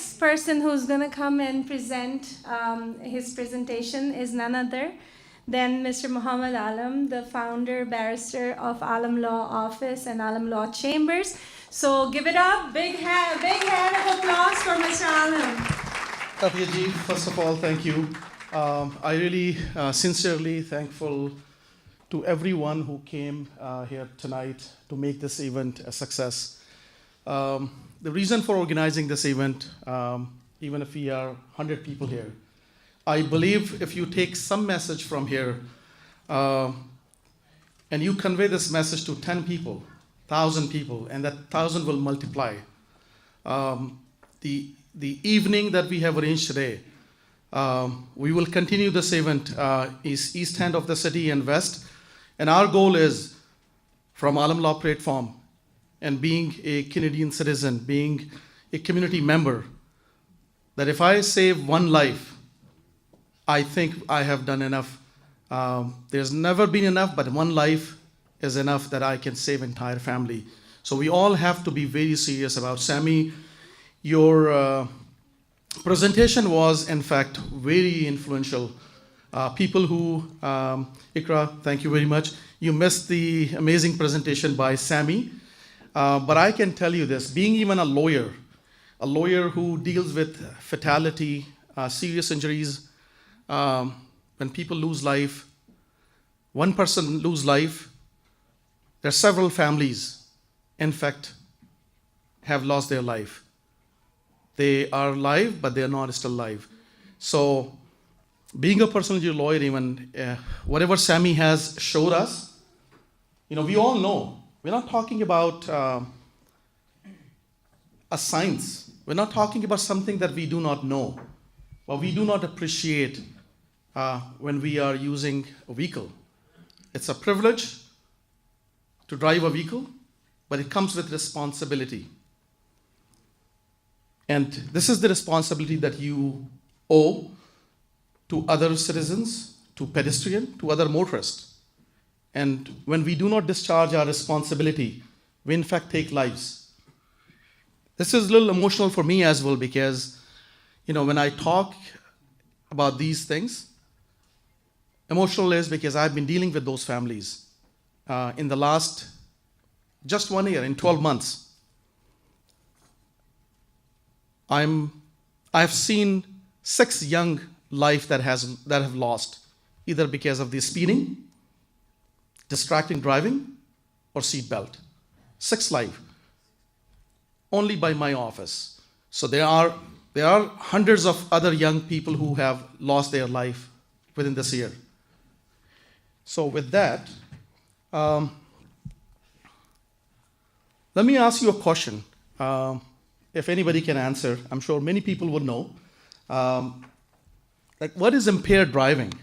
next person who's going to come and present his presentation is none other than Mr. Muhammad Alam, the founder, barrister of Alam Law Office and Alam Law Chambers. So give it up, big hand of applause for Mr. Alam. Athiyaji, first of all, thank you. I really sincerely thankful to everyone who came here tonight to make this event a success. The reason for organizing this event, even if we are 100 people here, I believe if you take some message from here and you convey this message to 10 people, 1,000 people, and that 1,000 will multiply. The evening that we have arranged today, we will continue this event is east end of the city and west. And our goal is, from Alam Law platform, and being a Canadian citizen, being a community member, that if I save one life, I think I have done enough. There's never been enough, but one life is enough that I can save entire family. So we all have to be very serious about. Sammy, your presentation was, in fact, very influential. People who, Ikra, thank you very much. You missed the amazing presentation by Sammy. But I can tell you this, being even a lawyer who deals with fatality, serious injuries, when people lose life, one person lose life, there are several families, in fact, have lost their life. They are alive, but they are not still alive. So, being a personal injury lawyer, even whatever Sammy has showed us, we all know. We're not talking about a science. We're not talking about something that we do not know, or we do not appreciate when we are using a vehicle. It's a privilege to drive a vehicle, but it comes with responsibility. And this is the responsibility that you owe to other citizens, to pedestrians, to other motorists. And when we do not discharge our responsibility, we in fact take lives. This is a little emotional for me as well because, when I talk about these things, emotional is because I've been dealing with those families in the last just 1 year, in 12 months. I've seen 6 young life that have lost, either because of the speeding, distracting driving, or seatbelt. 6 life, only by my office. So there are hundreds of other young people who have lost their life within this year. So with that, let me ask you a question. If anybody can answer, I'm sure many people would know. What is impaired driving?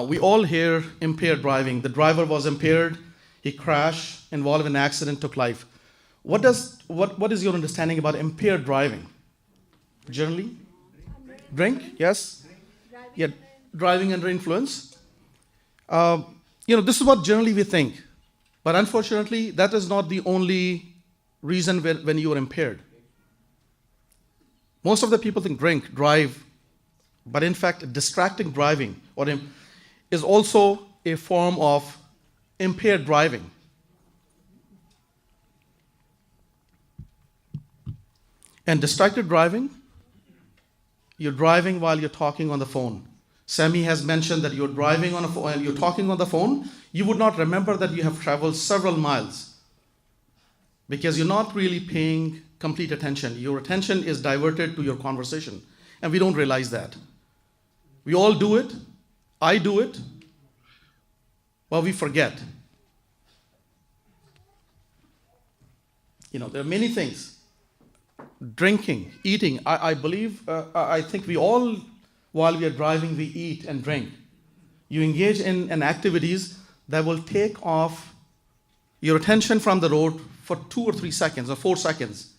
We all hear impaired driving. The driver was impaired, he crashed, involved in an accident, took life. What is your understanding about impaired driving? Generally? Drink, yes? Yeah, driving under influence. This is what generally we think. But unfortunately, that is not the only reason when you are impaired. Most of the people think drink, drive, but in fact, distracting driving is also a form of impaired driving. And distracted driving, you're driving while you're talking on the phone. Sammy has mentioned that you're driving on a phone and you're talking on the phone, you would not remember that you have traveled several miles because you're not really paying complete attention. Your attention is diverted to your conversation, and we don't realize that. We all do it. I do it, but we forget. There are many things. Drinking, eating. I think we all, while we are driving, we eat and drink. You engage in activities that will take off your attention from the road for 2 or 3 seconds or 4 seconds.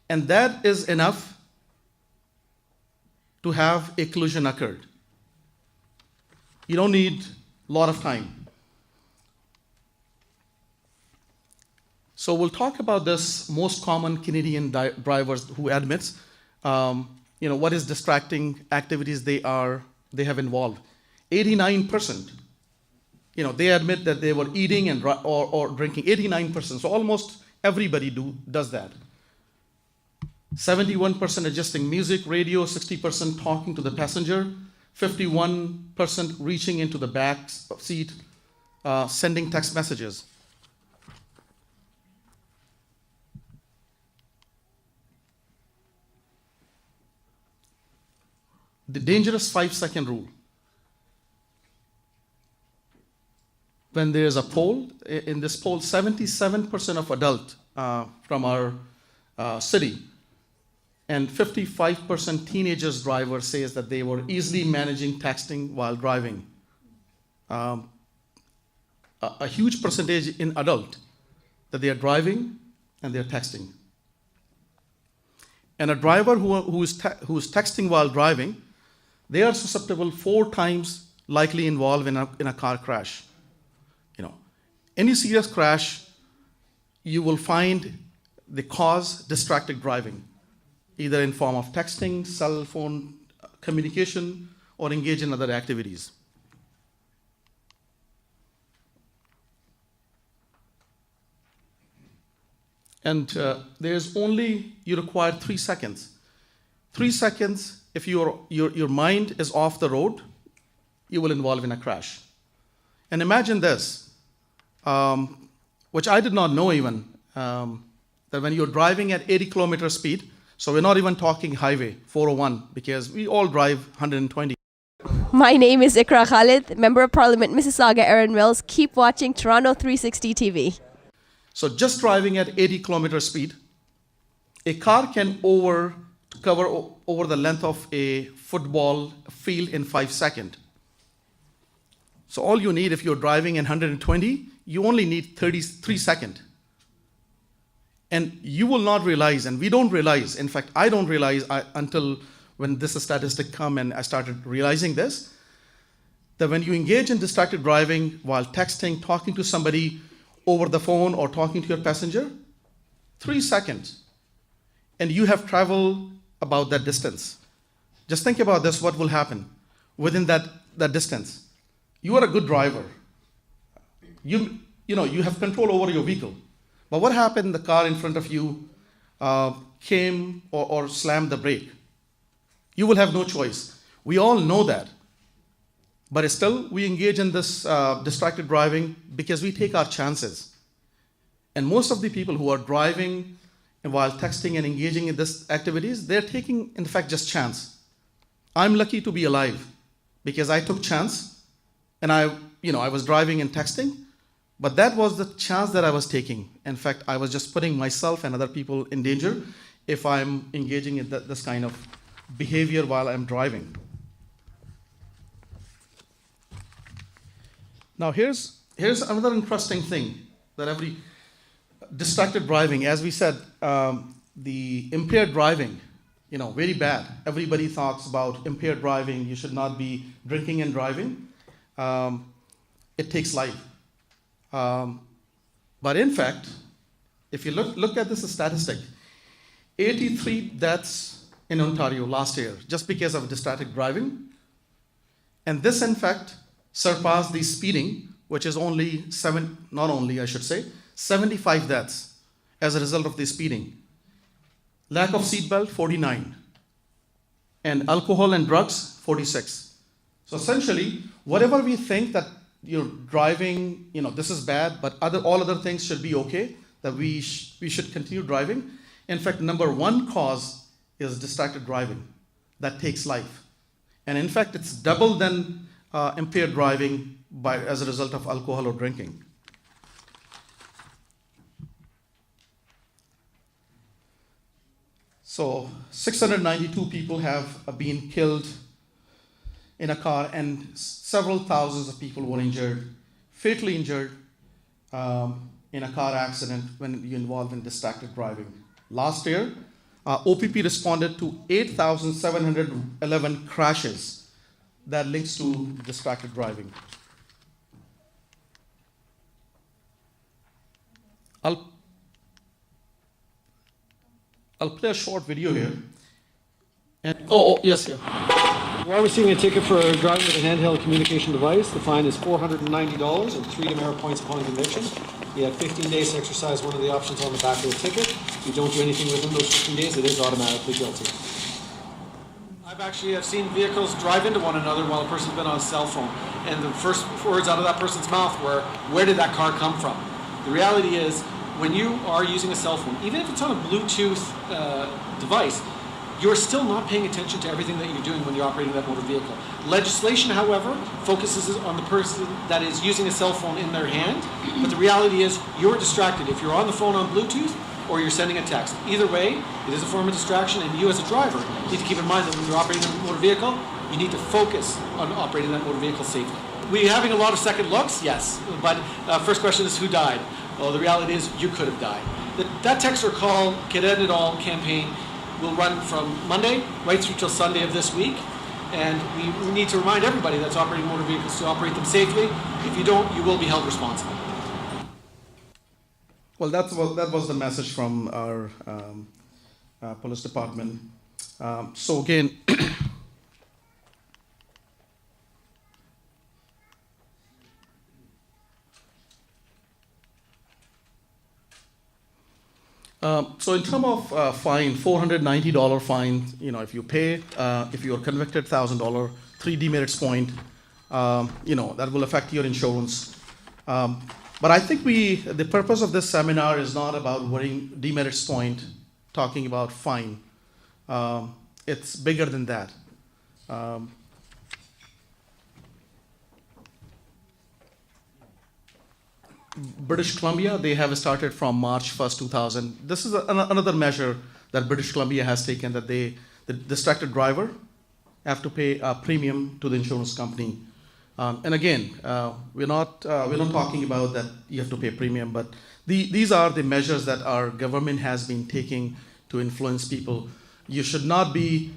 And that is enough to have a collision occurred. You don't need a lot of time. So we'll talk about this most common Canadian drivers who admits what is distracting activities they have involved. 89%, they admit that they were eating and or drinking. 89%. So almost everybody does that. 71% adjusting music, radio, 60% talking to the passenger, 51% reaching into the back seat, sending text messages. The dangerous 5-second rule. When there's a poll, in this poll, 77% of adults from our city and 55% teenagers drivers says that they were easily managing texting while driving. A huge percentage in adult that they are driving and they're texting. And a driver who is texting while driving, they are susceptible 4 times likely involved in a car crash. Any serious crash, you will find the cause distracted driving, either in form of texting, cell phone communication, or engage in other activities. And you require 3 seconds. 3 seconds, if your mind is off the road, you will involve in a crash. And imagine this, which I did not know even, that when you're driving at 80 kilometer speed, so we're not even talking highway, 401, because we all drive 120. My name is Ikra Khalid, Member of Parliament, Mississauga, Erin Mills. Keep watching Toronto 360 TV. So just driving at 80 kilometer speed, a car can cover over the length of a football field in 5 seconds. So all you need, if you're driving in 120, you only need 33 seconds. And you will not realize, and we don't realize, in fact, I don't realize until when this statistic come and I started realizing this, that when you engage in distracted driving while texting, talking to somebody over the phone or talking to your passenger, 3 seconds, and you have traveled about that distance. Just think about this, what will happen within that distance. You are a good driver. You have control over your vehicle. But what happened? The car in front of you came or slammed the brake. You will have no choice. We all know that. But still, we engage in this distracted driving because we take our chances. And most of the people who are driving while texting and engaging in these activities, they're taking, in fact, just chance. I'm lucky to be alive because I took chance. And I was driving and texting, but that was the chance that I was taking. In fact, I was just putting myself and other people in danger if I'm engaging in this kind of behavior while I'm driving. Now, here's another interesting thing that every distracted driving, as we said, the impaired driving, very bad. Everybody talks about impaired driving. You should not be drinking and driving. It takes life. But in fact, if you look at this statistic, 83 deaths in Ontario last year just because of distracted driving. And this, in fact, surpassed the speeding, which is only 75 deaths as a result of the speeding. Lack of seatbelt, 49. And alcohol and drugs, 46. So essentially, whatever we think that you're driving, this is bad, but all other things should be okay, that we should continue driving. In fact, number 1 cause is distracted driving. That takes life. And in fact, it's double than impaired driving as a result of alcohol or drinking. So 692 people have been killed in a car, and several thousands of people were injured, fatally injured in a car accident when you involve in distracted driving. Last year, OPP responded to 8,711 crashes that links to distracted driving. I'll play a short video here. And, oh, yes, yeah. You are receiving a ticket for driving with a handheld communication device. The fine is $490 and 3 demerit points upon conviction. You have 15 days to exercise one of the options on the back of the ticket. If you don't do anything within those 15 days, it is automatically guilty. I've seen vehicles drive into one another while a person's been on a cell phone, and the first words out of that person's mouth were, "Where did that car come from?" The reality is, when you are using a cell phone, even if it's on a Bluetooth device, you're still not paying attention to everything that you're doing when you're operating that motor vehicle. Legislation, however, focuses on the person that is using a cell phone in their hand, but the reality is you're distracted if you're on the phone on Bluetooth or you're sending a text. Either way, it is a form of distraction, and you as a driver need to keep in mind that when you're operating a motor vehicle, you need to focus on operating that motor vehicle safely. We having a lot of second looks? Yes, but first question is who died? Well, the reality is you could have died. That text or call, Get End It All campaign will run from Monday right through till Sunday of this week, and we need to remind everybody that's operating motor vehicles to operate them safely. If you don't, you will be held responsible. Well, that was the message from our police department. So again, so in terms of fine, $490 fine, if you pay, if you are convicted, $1,000, 3 demerits point, that will affect your insurance. But I think the purpose of this seminar is not about worrying demerits point, talking about fine. It's bigger than that. British Columbia, they have started from March 1st, 2000. This is another measure that British Columbia has taken, that the distracted driver have to pay a premium to the insurance company. And again, we're not talking about that you have to pay a premium, but these are the measures that our government has been taking to influence people. You should not be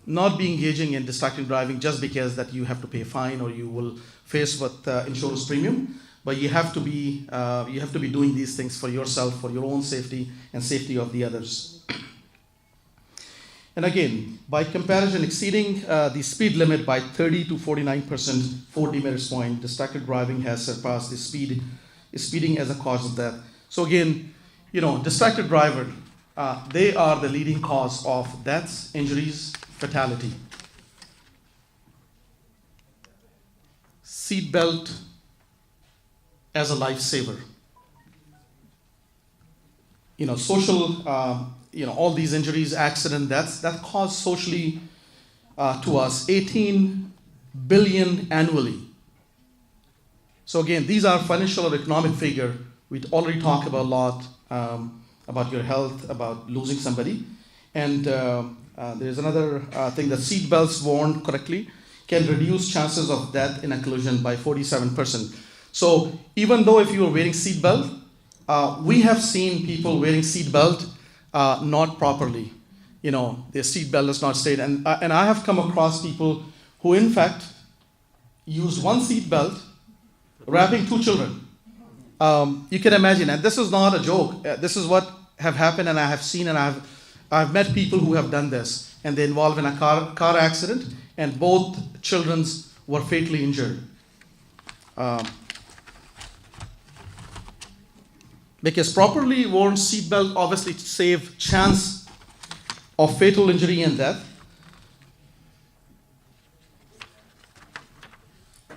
engaging in distracted driving just because that you have to pay a fine or you will face with insurance premium. But you have to be doing these things for yourself, for your own safety and safety of the others. And again, by comparison, exceeding the speed limit by 30 to 49%, 4 demerits point, distracted driving has surpassed the speeding as a cause of death. So again, distracted driver, they are the leading cause of deaths, injuries, fatality. Seatbelt as a lifesaver. Social, all these injuries, accident, that cause socially to us 18 billion annually. So again, these are financial or economic figure. We already talked about a lot about your health, about losing somebody. And there's another thing that seat belts worn correctly can reduce chances of death in a collision by 47%. So even though if you are wearing seat belt, we have seen people wearing seat belt not properly. Their seat belt is not straight. And I have come across people who in fact used one seat belt wrapping 2 children. You can imagine, and this is not a joke. This is what have happened, and I have seen, and I've met people who have done this, and they involved in a car accident, and both children were fatally injured. Because properly worn seatbelt obviously save chance of fatal injury and death.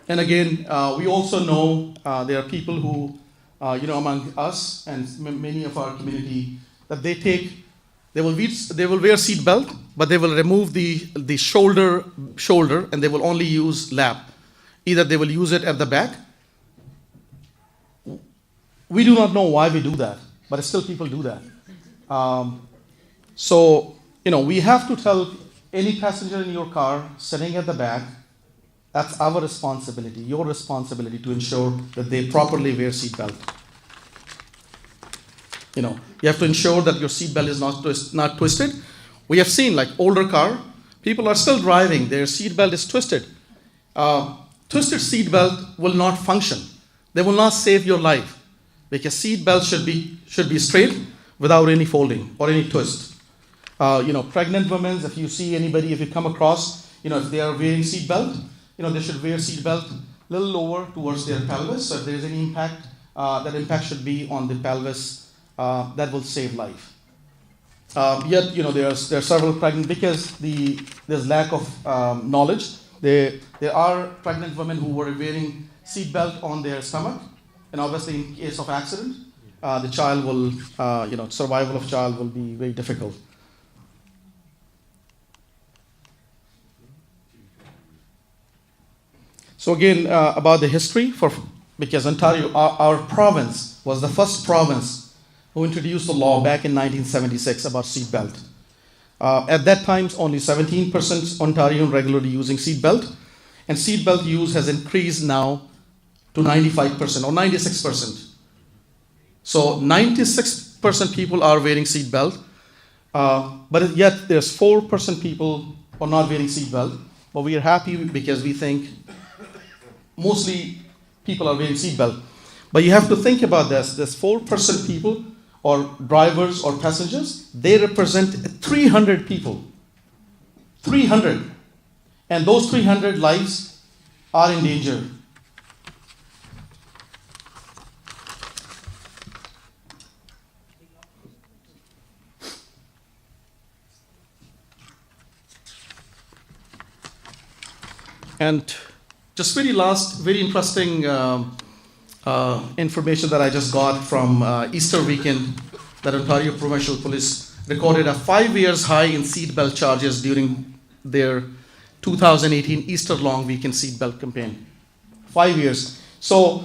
And again, we also know there are people who, among us and many of our community, that they will wear seat belt, but they will remove the shoulder, and they will only use lap. Either they will use it at the back. We do not know why we do that, but still people do that. So we have to tell any passenger in your car sitting at the back, that's our responsibility, your responsibility to ensure that they properly wear seatbelt. You have to ensure that your seatbelt is not twisted. We have seen like older car, people are still driving, their seatbelt is twisted. Twisted seatbelt will not function. They will not save your life. Because seat belt should be straight without any folding or any twist. Pregnant women, if you see anybody, if you come across, if they are wearing seatbelt, they should wear seatbelt a little lower towards their pelvis. So if there is any impact, that impact should be on the pelvis. That will save life. Yet, there are several pregnant, because there's lack of knowledge. There are pregnant women who were wearing seatbelt on their stomach, and obviously in case of accident, the child will, survival of child will be very difficult. So again, about the history, because Ontario, our province, was the first province who introduced the law back in 1976 about seatbelt. At that time, only 17% Ontarian regularly using seatbelt, and seatbelt use has increased now to 95% or 96%. So 96% people are wearing seatbelt, but yet there's 4% people who are not wearing seatbelt. But we are happy because we think mostly people are wearing seatbelt. But you have to think about this. There's 4% people, or drivers or passengers, they represent 300 people. 300. And those 300 lives are in danger. And just very last, very interesting information that I just got from Easter weekend, that Ontario Provincial Police recorded a 5 years high in seatbelt charges during their 2018 Easter long weekend seatbelt campaign. 5 years. So,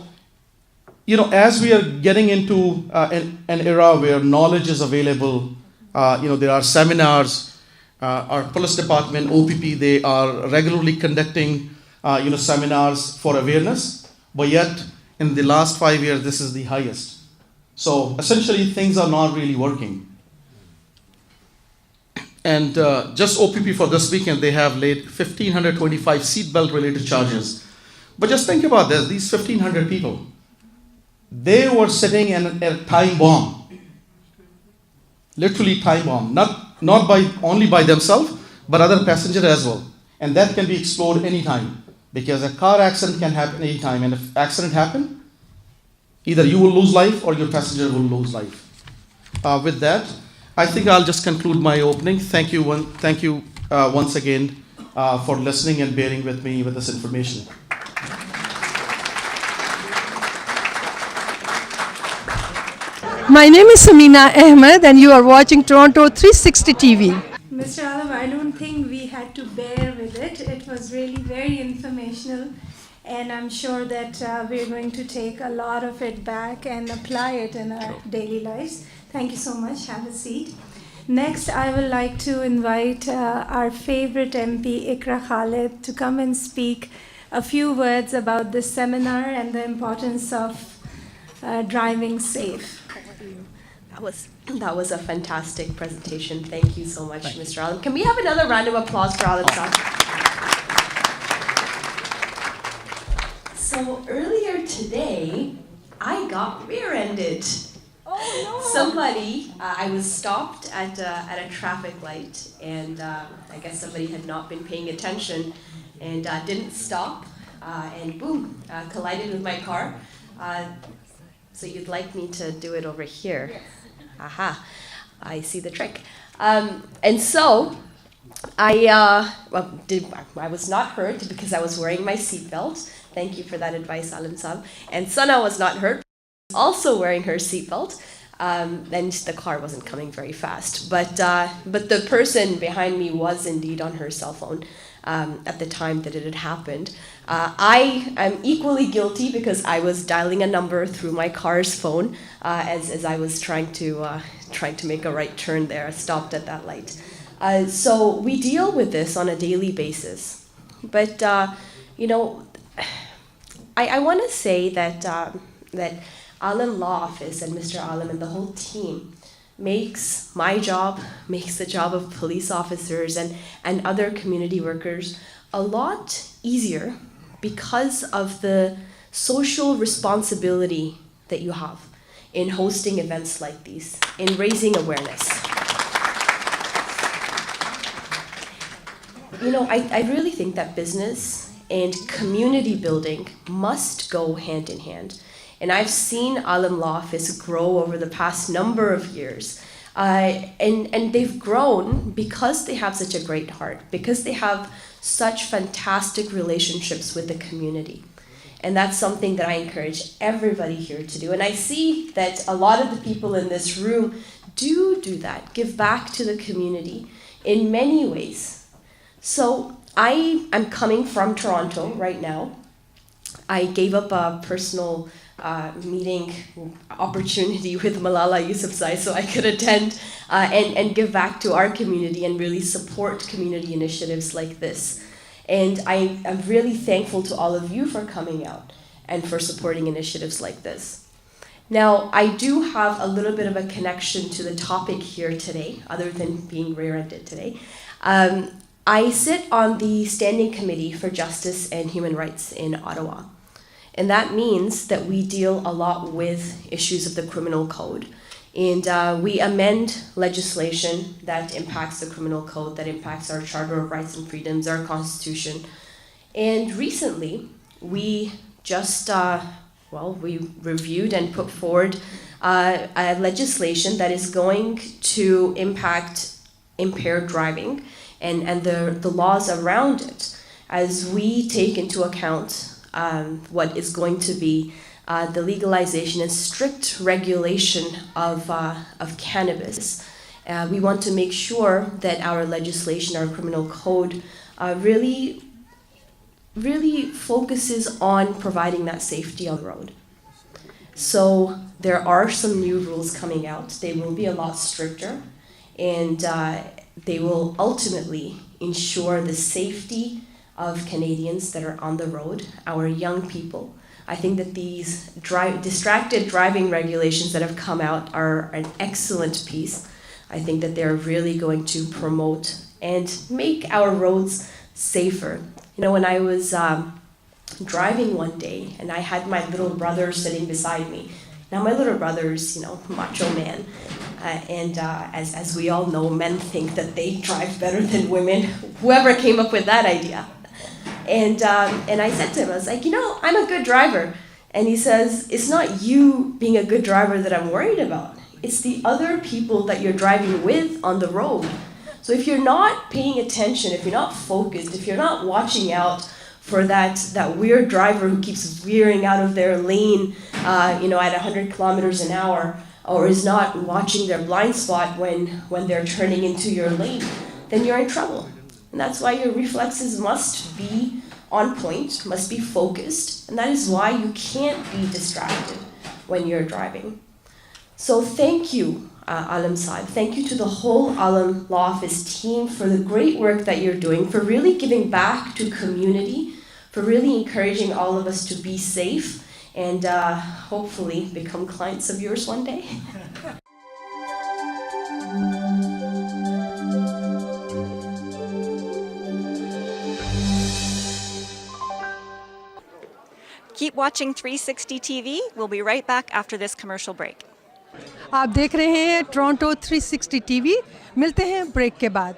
as we are getting into an era where knowledge is available, there are seminars. Our police department, OPP, they are regularly conducting seminars for awareness, but yet in the last 5 years, this is the highest. So essentially, things are not really working. And just OPP for this weekend, they have laid 1,525 seatbelt related charges. But just think about this, these 1,500 people, they were sitting in a time bomb. Literally time bomb, not only by themselves, but other passengers as well. And that can be explored anytime, because a car accident can happen anytime. And if accident happens, either you will lose life or your passenger will lose life. With that, I think I'll just conclude my opening. Thank you once again for listening and bearing with me with this information. My name is Samina Ahmed, and you are watching Toronto 360 TV. Mr. Alam, I don't think we had to bear with it. It was really very informational, and I'm sure that we're going to take a lot of it back and apply it in our daily lives. Thank you so much. Have a seat. Next, I would like to invite our favorite MP, Iqra Khalid, to come and speak a few words about this seminar and the importance of driving safe. That was a fantastic presentation. Thank you so much, Mr. Alam. Can we have another round of applause for Alam Sahib? So earlier today, I got rear-ended. Oh no! Somebody, I was stopped at a traffic light, and I guess somebody had not been paying attention and didn't stop, and boom, collided with my car. So you'd like me to do it over here? Yes. Aha, I see the trick. And so I was not hurt because I was wearing my seatbelt. Thank you for that advice, Alam Sahib. And Sana was not hurt, also wearing her seatbelt. And the car wasn't coming very fast. But the person behind me was indeed on her cell phone at the time that it had happened. I am equally guilty because I was dialing a number through my car's phone as I was trying to make a right turn there, stopped at that light. So we deal with this on a daily basis. But, I want to say that Alam Law Office and Mr. Alam and the whole team makes my job, makes the job of police officers and other community workers a lot easier because of the social responsibility that you have in hosting events like these, in raising awareness. I really think that business and community building must go hand in hand. And I've seen Alam Law Office grow over the past number of years. And they've grown because they have such a great heart, because they have such fantastic relationships with the community. And that's something that I encourage everybody here to do. And I see that a lot of the people in this room do that, give back to the community in many ways. So I am coming from Toronto right now. I gave up a personal meeting opportunity with Malala Yousafzai so I could attend and give back to our community and really support community initiatives like this. And I am really thankful to all of you for coming out and for supporting initiatives like this. Now, I do have a little bit of a connection to the topic here today, other than being rear-ended today. I sit on the Standing Committee for Justice and Human Rights in Ottawa. And that means that we deal a lot with issues of the criminal code. And we amend legislation that impacts the criminal code, that impacts our Charter of Rights and Freedoms, our Constitution. And recently, we just, we reviewed and put forward a legislation that is going to impact impaired driving and the laws around it as we take into account what is going to be the legalization and strict regulation of cannabis. We want to make sure that our legislation, our criminal code, really focuses on providing that safety on the road. So there are some new rules coming out. They will be a lot stricter, and they will ultimately ensure the safety of Canadians that are on the road, our young people. I think that these distracted driving regulations that have come out are an excellent piece. I think that they're really going to promote and make our roads safer. When I was driving one day and I had my little brother sitting beside me. Now my little brother's, macho man. And as we all know, men think that they drive better than women. Whoever came up with that idea. And I said to him, I was like, I'm a good driver. And he says, it's not you being a good driver that I'm worried about. It's the other people that you're driving with on the road. So if you're not paying attention, if you're not focused, if you're not watching out for that weird driver who keeps veering out of their lane, at 100 kilometers an hour, or is not watching their blind spot when they're turning into your lane, then you're in trouble. And that's why your reflexes must be on point, must be focused, and that is why you can't be distracted when you're driving. So thank you, Alam Saib. Thank you to the whole Alam Law Office team for the great work that you're doing, for really giving back to community, for really encouraging all of us to be safe and hopefully become clients of yours one day. Keep watching 360 TV. We'll be right back after this commercial break. आप देख रहे हैं Toronto 360 TV. मिलते हैं break के बाद।